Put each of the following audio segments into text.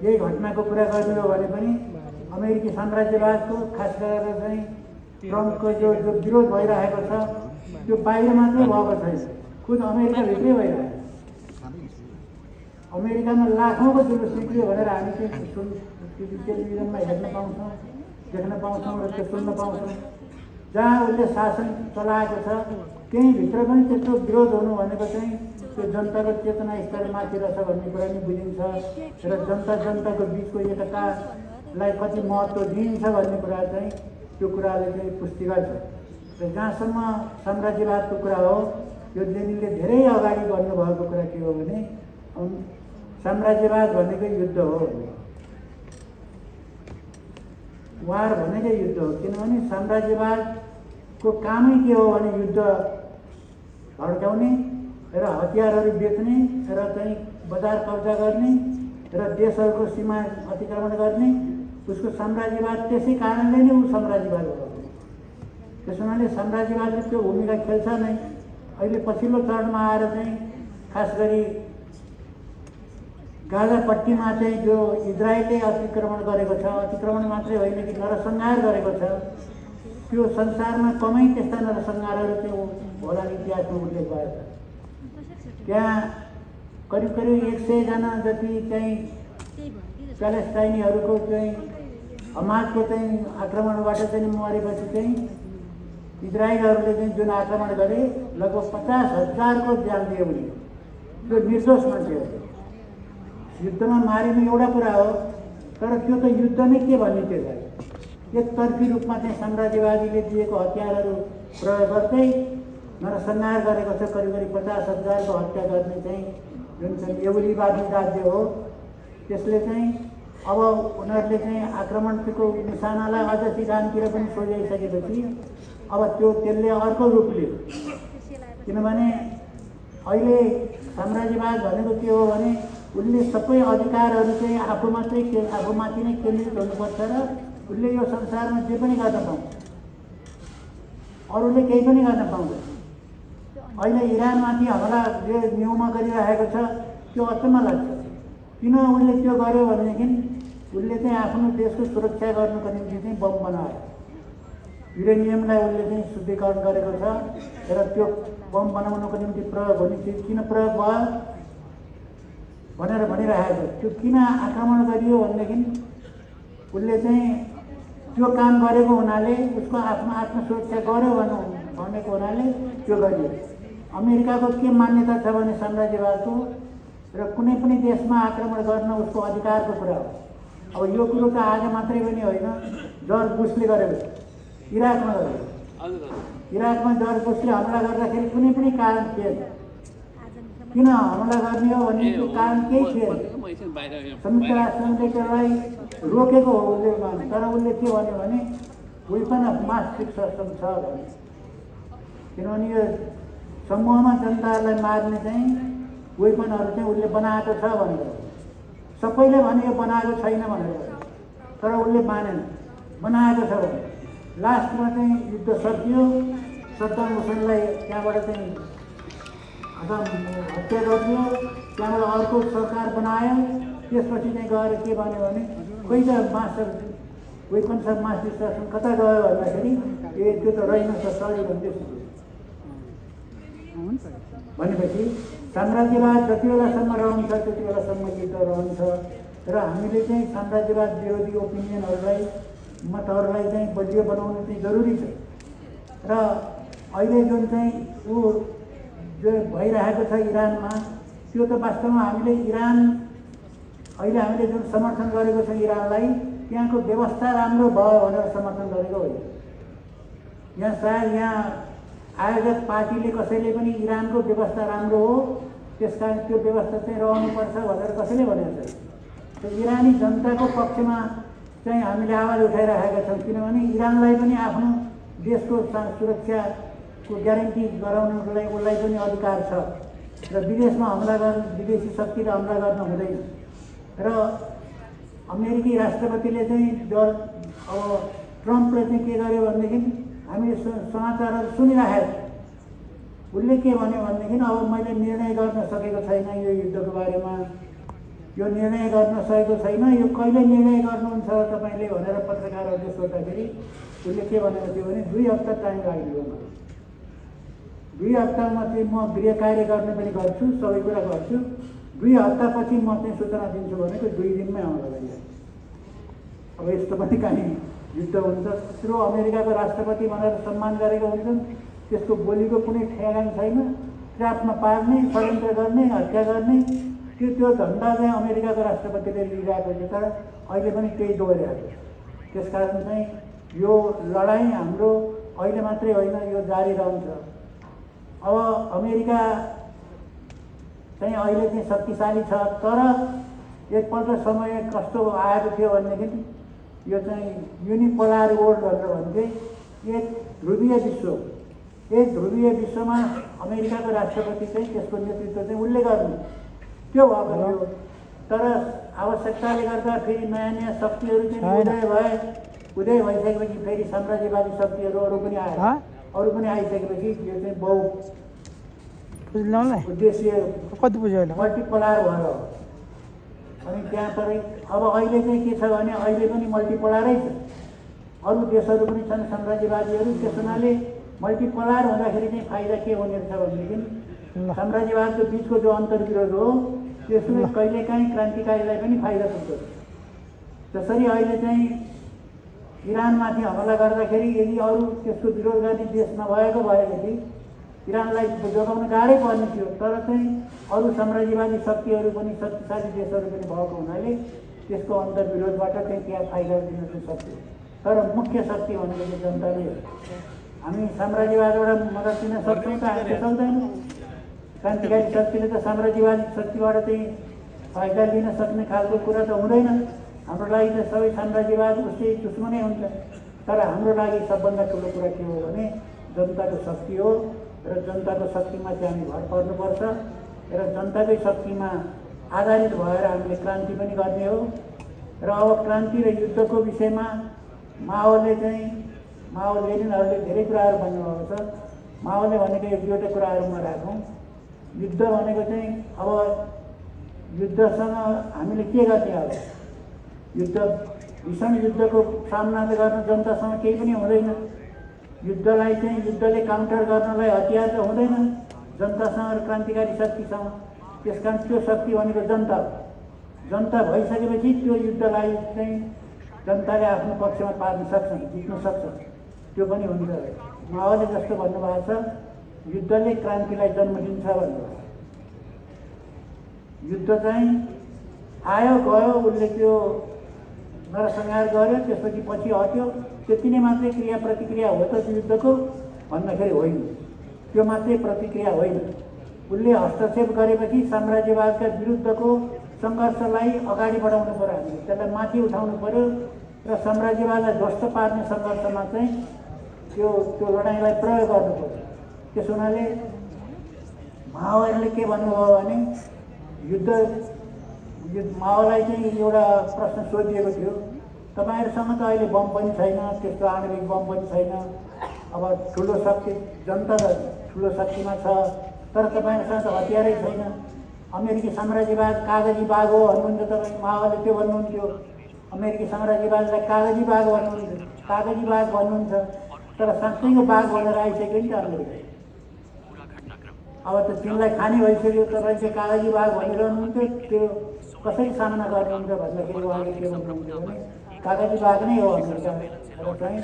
यही घटनाको कुरा गर्ने हो भने पनि अमेरिकी साम्राज्यवादको खास गरेर चाहिँ ट्रम्पको जो विरोध भइरहेको छ त्यो बाहिर मात्रै भएको छैन, खुद अमेरिकाभित्रै भइरहेको छ। अमेरिकामा लाखौँको जुलुस निक्लियो भनेर हामी चाहिँ टेलिभिजनमा हेर्न पाउँछौँ, देख्न पाउँछौँ र त्यो सुन्न पाउँछौँ। जहाँ उसले शासन चलाएको छ त्यही भित्र पनि त्यस्तो विरोध हुनु भनेको चाहिँ त्यो जनताको चेतना स्तर माथि रहेछ भन्ने कुरा नि बुझिन्छ र जनताको बिचको एकतालाई कति महत्त्व दिइन्छ भन्ने कुरा चाहिँ त्यो कुराले चाहिँ पुष्टि गर्छ। र जहाँसम्म साम्राज्यवादको कुरा हो, यो लेनिनले धेरै अगाडि गर्नुभएको कुरा के हो भने साम्राज्यवाद भनेकै युद्ध हो, वार भनेकै युद्ध हो। किनभने साम्राज्यवादको कामै के हो भने युद्ध भड्काउने र हतियारहरू बेच्ने र चाहिँ बजार कब्जा गर्ने र देशहरूको सीमा अतिक्रमण गर्ने, उसको साम्राज्यवाद त्यसै कारणले नै ऊ साम्राज्यवाद हो। त्यस हुनाले साम्राज्यवादले त्यो भूमिका खेल्छ नै। अहिले पछिल्लो चरणमा आएर चाहिँ खास गरी गाजापट्टीमा चाहिँ जो इजरायलले अतिक्रमण गरेको छ, अतिक्रमण मात्रै होइन कि नरसंहार गरेको छ, त्यो संसारमा कमै त्यस्ता नरसंहारहरू चाहिँ होला इतिहासमा उल्लेख भएको छ। त्यहाँ करिब 100 जना जति चाहिँ प्यालेस्टाइनीहरूको चाहिँ हमासको चाहिँ आक्रमणबाट चाहिँ मरेपछि चाहिँ इजरायलहरूले चाहिँ जुन आक्रमण गरे लगभग 50,000को ज्यान दियो भने त्यो निर्दोष मान्छे हो। युद्धमा मारिने एउटा कुरा हो, तर त्यो त युद्ध नै के भन्ने त्यसलाई एकतर्फी रूपमा चाहिँ साम्राज्यवादीले दिएको हतियारहरू प्रयोग गर्दै नरसंहार गरेको छ। करिब 50,000को हत्या गर्ने चाहिँ जुन चाहिँ यहुदीवादी राज्य हो त्यसले चाहिँ अब उनीहरूले चाहिँ आक्रमणको निशानालाई अझ सिगानतिर पनि सोझाइसकेपछि अब त्यसले अर्को रूप लियो। किनभने अहिले साम्राज्यवाद भनेको के हो भने उसले सबै अधिकारहरू चाहिँ आफूमाथि नै केन्द्रित हुनुपर्छ र उसले यो संसारमा जे पनि गर्न पाउँछ, अरूले केही पनि गर्न पाउँदैन। अहिले इरानमाथि हमला जो न्युमा गरिरहेको छ त्यो अचम्म लाग्छ। किन उसले त्यो गर्यो भनेदेखि उसले चाहिँ आफ्नो देशको सुरक्षा गर्नुको निम्ति चाहिँ बम बनायो, युरेनियमलाई उसले चाहिँ शुद्धिकरण गरेको छ र त्यो बम बनाउनको निम्ति प्रयोग हुने चिज किन प्रयोग भयो भनेर भनिरहेको छ। त्यो किन आक्रमण गरियो भनेदेखि उसले चाहिँ त्यो काम गरेको हुनाले, उसको आफ्नो आत्मसुरक्षा गर्यो भनेको हुनाले त्यो गरियो। अमेरिकाको के मान्यता छ भने साम्राज्यवादको र कुनै पनि देशमा आक्रमण गर्न उसको अधिकारको कुरा हो। अब यो कुरो त आज मात्रै पनि होइन, जर्ज बुशले गरेको इराकमा गरेको। इराकमा जर्ज बुशले हमला गर्दाखेरि कुनै पनि कारण थिएन। किन हमला गर्ने हो भने त्यो कारण केही थिएन। संयुक्त राष्ट्रसङ्घले त्यसलाई रोकेको हो उसले, तर उसले के भन्यो भने वेपन अफ मास डिस्ट्रक्सन छ भने। किनभने यो समूहमा जनताहरूलाई मार्ने चाहिँ वेपनहरू चाहिँ उसले बनाएको छ भनेर सबैले भने यो बनाएको छैन भनेर, तर उसले मानेन बनाएको छ भने। लास्टमा चाहिँ युद्ध सकियो, सद्दाम हुसैनलाई त्यहाँबाट चाहिँ हत्या गरिदियो, त्यहाँबाट अर्को सरकार बनायो। त्यसपछि चाहिँ गएर के भन्यो भने कोही त master weapons of mass destruction कता गयो भन्दाखेरि त्यो त रहेनछ सरी भन्दै भनेपछि साम्राज्यवाद जति बेलासम्म रहन्छ त्यति बेलासम्म युद्ध रहन्छ। र हामीले चाहिँ साम्राज्यवाद विरोधी ओपिनियनहरूलाई, मतहरूलाई चाहिँ बलियो बनाउनु चाहिँ जरुरी छ। र अहिले जुन चाहिँ ऊ जो भइरहेको छ इरानमा, त्यो त वास्तवमा हामीले अहिले हामीले जुन समर्थन गरेको छ इरानलाई, त्यहाँको व्यवस्था राम्रो भयो भनेर समर्थन गरेको होइन। यहाँ सायद यहाँ आयोजक पार्टीले कसैले पनि इरानको व्यवस्था राम्रो हो त्यसकारण त्यो व्यवस्था चाहिँ रहनुपर्छ भनेर कसैले भनेको छैन। त्यो इरानी जनताको पक्षमा चाहिँ हामीले आवाज उठाइरहेका छौँ। किनभने इरानलाई पनि आफ्नो देशको सुरक्षाको ग्यारेन्टी गराउनको लागि उसलाई पनि अधिकार छ र विदेशमा हमला गर्न, विदेशी शक्तिले हमला गर्न हुँदैन। र अमेरिकी राष्ट्रपतिले चाहिँ अब ट्रम्पले चाहिँ के गर्यो भनेदेखि हामीले समाचारहरू सुनिरहेको छ। उसले के भन्यो भनेदेखि अब मैले निर्णय गर्न सकेको छैन यो युद्धको बारेमा, यो निर्णय गर्न सकेको छैन, यो कहिले निर्णय गर्नुहुन्छ तपाईँले भनेर पत्रकारहरूले सोद्धाखेरि उसले के भनेको थियो भने 2 हप्ता टाइम लाग्यो मलाई। 2 हप्तामा चाहिँ म गृह कार्य गर्ने पनि गर्छु, सबै कुरा गर्छु, 2 हप्तापछि म चाहिँ सूचना दिन्छु भनेको 2 दिनमै आउन लाग्यो। अब यस्तो पनि कहीँ युद्ध हुन्छ, त्यत्रो अमेरिकाको राष्ट्रपति भनेर सम्मान गरेको हुन्छन्, त्यसको बोलीको कुनै ठेगान छैन। ट्र्यापमा पार्ने, षड्यन्त्र गर्ने, हत्या गर्ने त्यो धन्दा चाहिँ अमेरिकाको राष्ट्रपतिले लिइरहेको छ। तर अहिले पनि त्यही दोहोऱ्याएको छ। त्यसकारण चाहिँ यो लडाइँ हाम्रो अहिले मात्रै होइन, यो जारी रहन्छ। अब अमेरिका चाहिँ अहिले चाहिँ शक्तिशाली छ, तर एकपल्ट समय कस्तो आएको थियो भनेदेखि यो चाहिँ युनिपोलार वर्ल्ड भनेर भन्थे, एक ध्रुवीय विश्व। एक ध्रुवीय विश्वमा अमेरिकाको राष्ट्रपति चाहिँ त्यसको नेतृत्व चाहिँ उसले गर्ने त्यो भएको थियो। तर आवश्यकताले गर्दा फेरि नयाँ नयाँ शक्तिहरू चाहिँ उदय भइसकेपछि फेरि साम्राज्यवादी शक्तिहरू अरू पनि आइसकेपछि यो चाहिँ बहुउद्देश्य मल्टिपोलार भयो। अनि त्यहाँ तर अब अहिले चाहिँ के छ भने अहिले पनि मल्टिपोलारै छ, अरू देशहरू पनि छन् साम्राज्यवादीहरू। त्यस हुनाले मल्टिपोलार हुँदाखेरि चाहिँ फाइदा के हुने रहेछ भनेदेखि साम्राज्यवादको बिचको जो अन्तर्विरोध हो त्यसले कहिलेकाहीँ क्रान्तिकारीलाई पनि फाइदा पुग्छ। जसरी अहिले चाहिँ इरानमाथि हमला गर्दाखेरि यदि अरू त्यसको विरोध गर्ने देश नभएको भएदेखि इरानलाई जोगाउन गाह्रै पर्ने थियो। तर चाहिँ अरू साम्राज्यवादी शक्तिहरू पनि शक्तिशाली देशहरू पनि भएको हुनाले त्यसको अन्तर्विरोधबाट चाहिँ त्यहाँ फाइदा दिन चाहिँ सक्थ्यो। तर मुख्य शक्ति भनेको चाहिँ जनताले हो। हामी साम्राज्यवादबाट मद्दत दिन सक्छौँ त? हामीले सक्दैनौँ। क्रान्तिकारी शक्तिले त साम्राज्यवादी शक्तिबाट चाहिँ फाइदा लिन सक्ने खालको कुरा त हुँदैन। हाम्रो लागि त सबै साम्राज्यवाद उसै दुश्मनै हुन्छ। तर हाम्रो लागि सबभन्दा ठुलो कुरा के हो भने जनताको शक्ति हो र जनताको शक्तिमा चाहिँ हामी भर पर्नुपर्छ र जनताकै शक्तिमा आधारित भएर हामीले क्रान्ति पनि गर्ने हो। र अब क्रान्ति र युद्धको विषयमा माओले लेनिनहरूले धेरै कुराहरू भन्नुभएको छ। माओले भनेको 1-2वटा कुराहरूमा राखौँ। युद्ध भनेको चाहिँ अब युद्धसँग हामीले के गर्ने? अब युद्ध भीषण युद्धको सामना गर्न जनतासँग केही पनि हुँदैन। युद्धलाई चाहिँ युद्धले काउन्टर गर्नलाई हतियार त हुँदैन जनतासँग र क्रान्तिकारी शक्तिसँग। त्यसकारण त्यो शक्ति भनेको जनता हो। जनता भइसकेपछि त्यो युद्धलाई चाहिँ जनताले आफ्नो पक्षमा पार्न सक्छन्, जित्न सक्छन्। त्यो पनि हुन्छ। माओले जस्तो भन्नुभएको छ युद्धले क्रान्तिलाई जन्म दिन्छ भन्नुभएको। युद्ध चाहिँ आयो गयो, उसले त्यो नरसंहार गर्यो, त्यसपछि पछि हट्यो, त्यति नै मात्रै क्रिया प्रतिक्रिया हो त युद्धको भन्दाखेरि होइन। त्यो मात्रै प्रतिक्रिया होइन। उसले हस्तक्षेप गरेपछि साम्राज्यवादका विरुद्धको सङ्घर्षलाई अगाडि बढाउनु पर्यो, हामीले त्यसलाई माथि उठाउनु पर्यो र साम्राज्यवादलाई ध्वस्त पार्ने सङ्घर्षमा चाहिँ त्यो लडाइँलाई प्रयोग गर्नु पर्यो। त्यस हुनाले माओवादीले के भन्नुभयो भने माओलाई चाहिँ एउटा प्रश्न सोधिएको थियो, तपाईँहरूसँग त अहिले बम पनि छैन, त्यस्तो आणविक बम पनि छैन, अब ठुलो शक्ति जनता त ठुलो शक्तिमा छ, तर तपाईँहरूसँग त हतियारै छैन, अमेरिकी साम्राज्यवाद कागजी बाघ हो भन्नुहुन्छ तपाईँ। माओवादीले त्यो भन्नुहुन्थ्यो, अमेरिकी साम्राज्यवादलाई कागजी बाघ भन्नुहुन्छ, तर साँच्चैको बाघ भनेर आइसक्यो नि त अमेरिका। अब त तिनलाई खाने भइसक्यो, तपाईँ चाहिँ कागजी बाघ भनिरहनुहुन्थ्यो, त्यो कसरी सामना गर्नुहुन्छ भन्दाखेरि उहाँले के भन्नुहुन्थ्यो भने कागजी बाघ नै हो अमेरिका र चाहिँ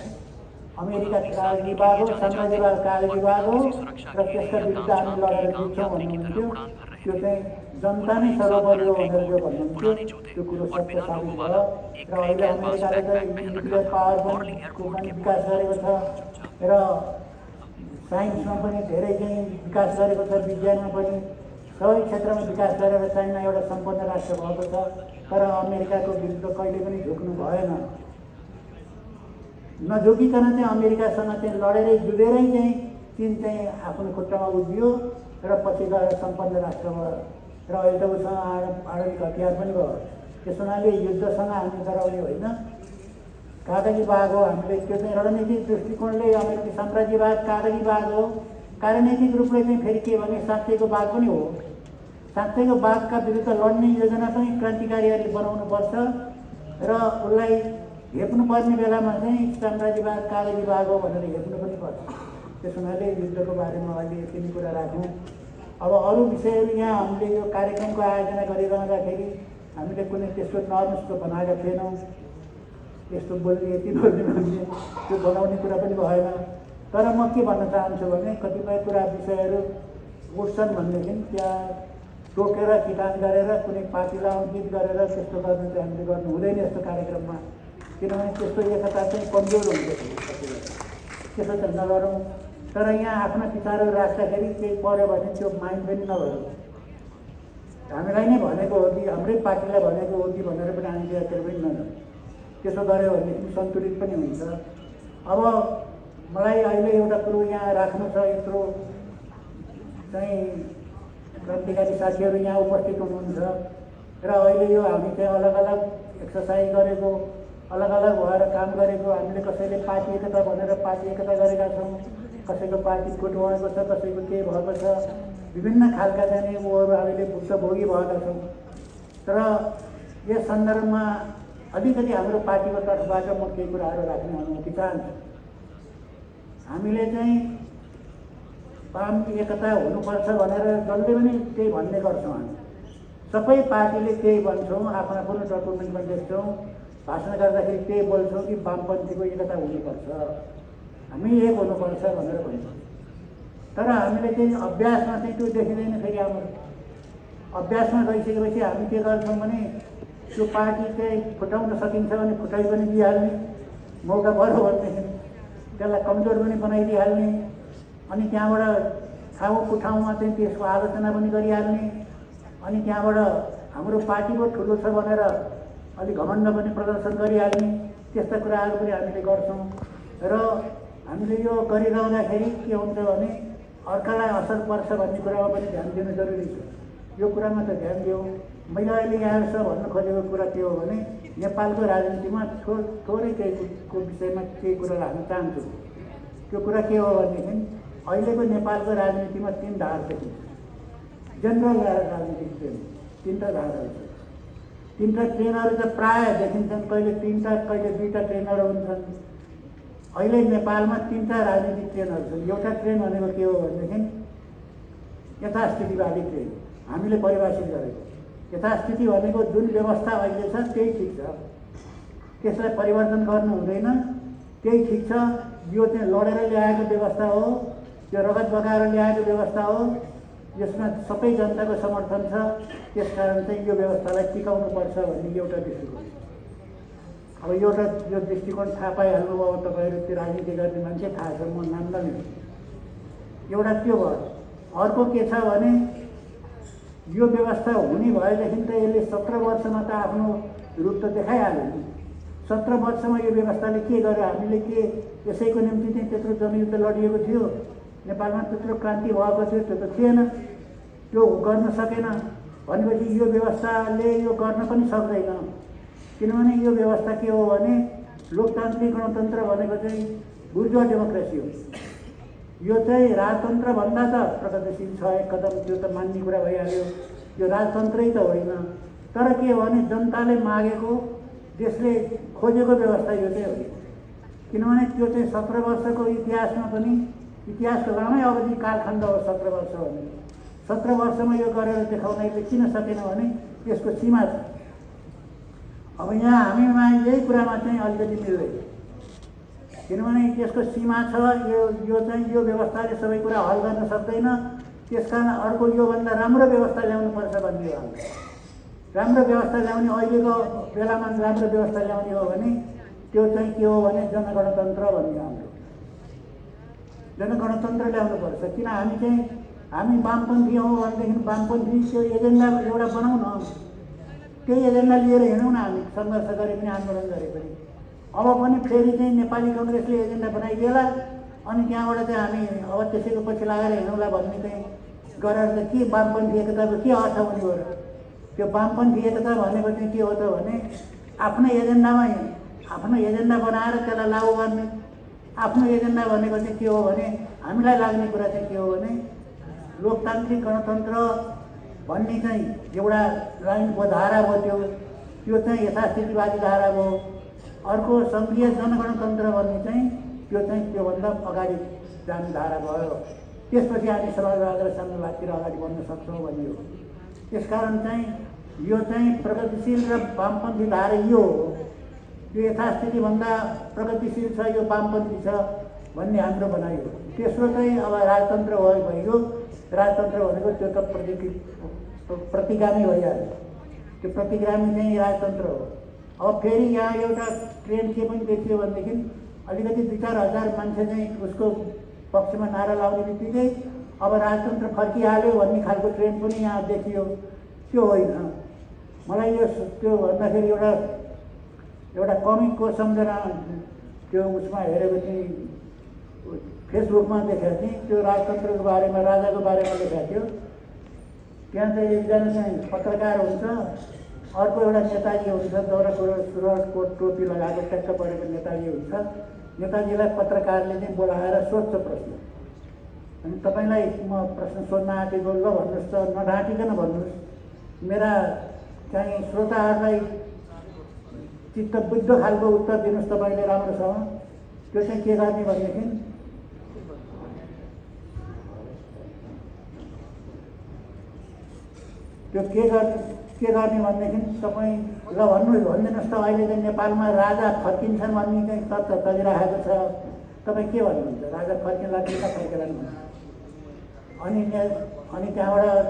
अमेरिका कागजी बाघ हो, साम्राज्यवाद कागजी बाघ हो र त्यसका विरुद्ध हामी लडेर जित्छौँ भन्नुहुन्थ्यो। त्यो चाहिँ जनता नै सर्वोपरि हो भनेर जो भन्नुहुन्थ्यो त्यो कुरो सत्य साबित भयो। र अहिले अमेरिकाले त न्युक्लियर पावर को पनि विकास गरेको छ र साइन्समा पनि धेरै चाहिँ विकास गरेको छ, विज्ञानमा पनि सबै क्षेत्रमा विकास गरेर चाइना एउटा सम्पन्न राष्ट्र भएको छ। तर अमेरिकाको विरुद्ध कहिले पनि झुक्नु भएन। नझुकिकन चाहिँ अमेरिकासँग चाहिँ लडेरै जुधेरै चाहिँ चीन चाहिँ आफ्नो खुट्टामा उभियो र पछि गएर सम्पन्न राष्ट्र भयो र अहिले त उसँग आणविक हतियार पनि भयो। त्यस हुनाले युद्धसँग हामी डराउने होइन, कागजी बाघ हो हामीले। त्यो चाहिँ रणनीतिक दृष्टिकोणले अमेरिकी साम्राज्यवाद कागजी बाघ हो, राजनैतिक रूपले चाहिँ फेरि के भने साँच्चैको बाघ पनि हो। साँच्चैको वादका विरुद्ध लड्ने योजना पनि क्रान्तिकारीहरूले बनाउनुपर्छ र उसलाई हेप्नुपर्ने बेलामा चाहिँ साम्राज्यवाद कागजीवाद हो भनेर हेप्नु पनि पर्छ। त्यसो हुनाले युद्धको बारेमा अहिले यति कुरा राख्यौँ। अब अरू विषयहरू यहाँ हामीले यो कार्यक्रमको आयोजना गरिरहँदाखेरि हामीले कुनै त्यस्तो नर्म्सको बनाएका थिएनौँ। यस्तो बोल्ने यति बोल्ने भन्ने त्यो बनाउने कुरा पनि भएन। तर म के भन्न चाहन्छु भने कतिपय कुरा विषयहरू उठ्छन् भनेदेखि त्यहाँ टोकेर किटान गरेर कुनै पार्टीलाई अङ्कित गरेर त्यस्तो गर्नु चाहिँ हामीले गर्नु हुँदैन यस्तो कार्यक्रममा। किनभने त्यस्तो एकता चाहिँ कमजोर हुन्छ। त्यसो त नगरौँ। तर यहाँ आफ्ना विचारहरू राख्दाखेरि केही पऱ्यो भने त्यो माइन्ड पनि नभयो। हामीलाई नै भनेको हो कि हाम्रै पार्टीलाई भनेको हो कि भनेर पनि हामी त्यहाँ पनि नजाउँ। त्यसो गऱ्यो भनेदेखि सन्तुलित पनि हुन्छ। अब मलाई अहिले एउटा कुरो यहाँ राख्नु छ, यत्रो चाहिँ क्रान्तिकारी साथीहरू यहाँ उपस्थित हुनुहुन्छ र अहिले यो हामी चाहिँ अलग अलग एक्सर्साइज गरेको, अलग अलग भएर काम गरेको, हामीले कसैले पार्टी एकता भनेर पार्टी एकता गरेका छौँ, कसैको पार्टी फुट भएको छ, कसैको के भएको छ, विभिन्न खालका चाहिँ ऊहरू हामीले भुक्तभोगी भएका छौँ। तर यस सन्दर्भमा अलिकति हाम्रो पार्टीको तर्फबाट म केही कुराहरू राख्ने अनुमति चाहन्छु। हामीले चाहिँ वाम एकता हुनुपर्छ भनेर जसले पनि त्यही भन्ने गर्छौँ। हामी सबै पार्टीले त्यही भन्छौँ, आफ्नो आफ्नो डकुमेन्ट पनि देख्छौँ, भाषण गर्दाखेरि त्यही बोल्छौँ कि वामपन्थीको एकता हुनुपर्छ, हामी एक हुनुपर्छ भनेर भन्छौँ। तर हामीले चाहिँ अभ्यासमा चाहिँ त्यो देखिँदैन। फेरि हाम्रो अभ्यासमा गइसकेपछि हामी के गर्छौँ भने त्यो पार्टी चाहिँ फुटाउन सकिन्छ भने फुटाइ पनि दिइहाल्ने, मौका पऱ्यो भनेदेखि त्यसलाई कमजोर पनि बनाइदिइहाल्ने, अनि त्यहाँबाट ठाउँ ठाउँमा चाहिँ त्यसको आलोचना पनि गरिहाल्ने, अनि त्यहाँबाट हाम्रो पार्टी पो ठुलो छ भनेर अलिक घमण्ड पनि प्रदर्शन गरिहाल्ने, त्यस्ता कुराहरू पनि हामीले गर्छौँ। र हामीले यो गरिरहँदाखेरि के हुन्छ भने अर्कालाई असर पर्छ भन्ने कुरामा पनि ध्यान दिनु जरुरी छ। यो कुरामा त ध्यान दिउँ। मैले अहिले यहाँसँग भन्न खोजेको कुरा के हो भने नेपालको राजनीतिमा थोरै केहीको विषयमा केही कुरा राख्न चाहन्छु। त्यो कुरा के हो भनेदेखि अहिलेको नेपालको राजनीतिमा 3 धार देखिन्छ। जनरल राजनीतिक ट्रेन 3टा धारहरू छ। 3टा ट्रेनहरू त प्रायः देखिन्छन्, कहिले 3टा कहिले 2टा ट्रेनहरू हुन्छन्। अहिले नेपालमा 3टा राजनीतिक ट्रेनहरू छन्। एउटा ट्रेन भनेको के हो भनेदेखि यथास्थितिवादी ट्रेन हामीले परिभाषित गरेको। यथास्थिति भनेको जुन व्यवस्था अहिले छ त्यही ठिक छ, त्यसलाई परिवर्तन गर्नु हुँदैन, त्यही ठिक छ। यो चाहिँ लडेर ल्याएको व्यवस्था हो, यो रगत बगाएर ल्याएको व्यवस्था हो, यसमा सबै जनताको समर्थन छ, त्यसकारण चाहिँ यो व्यवस्थालाई टिकाउनुपर्छ भन्ने एउटा दृष्टिकोण। अब एउटा यो दृष्टिकोण थाहा पाइहाल्नु अब तपाईँहरू त्यो राजनीति गर्ने मान्छे थाहा छ, म नाम नलिनु। एउटा त्यो भयो। अर्को के छ भने यो व्यवस्था हुने भएदेखि त यसले 17 वर्षमा त आफ्नो रूप त देखाइहाल्यो नि। 17 वर्षमा यो व्यवस्थाले के गर्यो? हामीले के यसैको निम्ति चाहिँ त्यत्रो जनयुद्ध लडिएको थियो, नेपालमा त्यत्रो क्रान्ति भएको थियो? त्यो त थिएन। त्यो गर्न सकेन भनेपछि यो व्यवस्थाले यो गर्न पनि सक्दैन। किनभने यो व्यवस्था के हो भने लोकतान्त्रिक गणतन्त्र भनेको चाहिँ बुर्जुवा डेमोक्रेसी हो। यो चाहिँ राजतन्त्रभन्दा त प्रगतिशील छ एक कदम, त्यो त मान्ने कुरा भइहाल्यो। यो राजतन्त्रै त होइन। तर के हो भने जनताले मागेको, देशले खोजेको व्यवस्था यो चाहिँ हो। किनभने त्यो चाहिँ 17 वर्षको इतिहासमा पनि, इतिहासको लामै अवधि कालखण्ड हो 17 वर्ष भने। 17 वर्षमा यो गरेर देखाउनले किन सकेन भने यसको सीमा छ। अब यहाँ हामीमा यही कुरामा चाहिँ अलिकति मिल्दैन। किनभने यसको सीमा छ। यो चाहिँ यो व्यवस्थाले सबै कुरा हल गर्न सक्दैन। त्यसकारण अर्को योभन्दा राम्रो व्यवस्था ल्याउनुपर्छ भन्ने हो। राम्रो व्यवस्था ल्याउने, अहिलेको बेलामा राम्रो व्यवस्था ल्याउने हो भने त्यो चाहिँ के हो भने जनगणतन्त्र भन्ने हाम्रो जनगणतन्त्र ल्याउनुपर्छ। किन हामी वामपन्थी हौँ भनेदेखि वामपन्थी त्यो एजेन्डा एउटा बनाउन, त्यही एजेन्डा लिएर हिँडौँ न। हामी सङ्घर्ष गरे पनि, आन्दोलन गरे पनि। अब पनि फेरि चाहिँ नेपाली कङ्ग्रेसले एजेन्डा बनाइदिएला, अनि त्यहाँबाट चाहिँ हामी अब त्यसैको पछि लागेर हिँडौँला भन्ने चाहिँ गरेर चाहिँ के वामपन्थी एकताको के अर्थ हुने हो र? त्यो वामपन्थी एकता भनेको चाहिँ के हो त भने आफ्नो एजेन्डा बनाएर त्यसलाई लागू गर्ने। आफ्नो एजेन्डा भनेको चाहिँ के हो भने हामीलाई लाग्ने कुरा चाहिँ के हो भने लोकतान्त्रिक गणतन्त्र भन्ने चाहिँ एउटा लाइनको धारा भयो। त्यो चाहिँ यथास्थितिवादी धारा भयो। अर्को सङ्घीय जनगणतन्त्र भन्ने चाहिँ त्यो चाहिँ त्योभन्दा अगाडि जाने धारा भयो। त्यसपछि हामी समाजवाद र साम्यवादतिर अगाडि बढ्न सक्छौँ भन्ने हो। त्यसकारण चाहिँ यो चाहिँ प्रगतिशील र वामपन्थी धारा यो हो। यो यथास्थितिभन्दा प्रगतिशील छ, यो वामपन्थी छ भन्ने हाम्रो भनाइ हो। तेस्रो चाहिँ अब राजतन्त्र भइगयो। राजतन्त्र भनेको त्यो त प्रतिगामी भइहाल्यो। त्यो प्रतिगामी चाहिँ राजतन्त्र हो। अब फेरि यहाँ एउटा ट्रेन्ड के पनि देखियो भनेदेखि अलिकति 2-4 हजार मान्छे चाहिँ उसको पक्षमा नारा लाउने बित्तिकै अब राजतन्त्र फर्किहाल्यो भन्ने खालको ट्रेन्ड पनि यहाँ देखियो। त्यो होइन। मलाई यो त्यो भन्दाखेरि एउटा कमिकको सम्झना त्यो उसमा हेरेको थिएँ, फेसबुकमा देखेको थिएँ। त्यो राजतन्त्रको बारेमा, राजाको बारेमा लेखेको थियो। त्यहाँ चाहिँ एकजना चाहिँ पत्रकार हुन्छ, अर्को एउटा नेताजी हुन्छ, दौरा सुरुवातको टोपी लगाएको ट्याक्क परेको नेताजी हुन्छ। नेताजीलाई पत्रकारले चाहिँ बोलाएर सोध्छ प्रश्न। अनि तपाईँलाई म प्रश्न सोध्न आँटेको, ल भन्नुहोस् त, नढाँटिकन भन्नुहोस्, मेरा चाहिँ श्रोताहरूलाई चित्त बुझ्दो खालको उत्तर दिनुहोस् तपाईँले राम्रोसँग। त्यो चाहिँ के गर्ने भनेदेखि त्यो के गर्ने भनेदेखि तपाईँ ल भनिदिनुहोस् त, अहिले चाहिँ नेपालमा राजा फर्किन्छन् भन्ने चाहिँ तथ्य चलिरहेको छ, तपाईँ के भन्नुहुन्छ? राजा फर्किँला कि नफर्किँलान् भन्नु। अनि त्यहाँबाट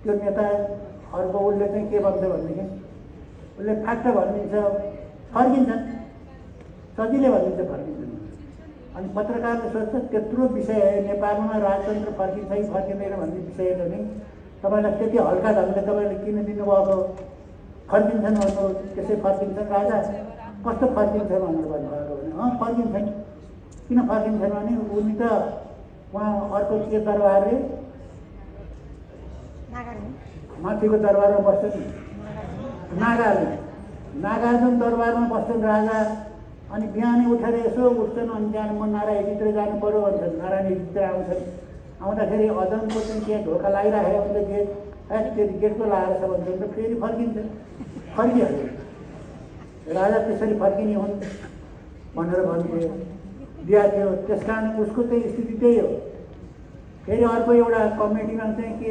त्यो नेता अर्को उसले चाहिँ के भन्छ भनेदेखि उसले फ्याक्ट भनिदिन्छ, फर्किन्छन्, सजिलै भनिदिन्छ फर्किन्छन्। अनि पत्रकारले सोध्छ त्यत्रो विषय नेपालमा राजतन्त्र फर्किन्छ कि फर्किँदैन भन्ने विषय पनि तपाईँलाई त्यति हल्का ढङ्गले तपाईँले किन दिनुभएको? फर्किन्छन् भन्नु, त्यसै फर्किन्छन् राजा, कस्तो फर्किन्छ भनेर भन्नुभएको भने फर्किन्छन्। किन फर्किन्छन् भने उनी त उहाँ अर्को के दरबारले माथिको दरबारमा बस्छन्, नागार्जुन दरबारमा बस्छन् राजा। अनि बिहानै उठेर यसो उठ्छन्, अनि त्यहाँ म नारायणभित्र जानु पऱ्यो भन्छन्। नारायणभित्र आउँछन्, आउँदाखेरि अदनको चाहिँ त्यहाँ ढोका लगाइराखेको हुन्छ गेट, त्यो गेटको लगाएर छ भन्छन् र फेरि फर्किहाल्यो। राजा त्यसरी फर्किने हुन् भनेर भन्थ्यो, दिएको थियो। त्यस कारण उसको चाहिँ स्थिति त्यही हो। फेरि अर्को एउटा कमेडीमा चाहिँ के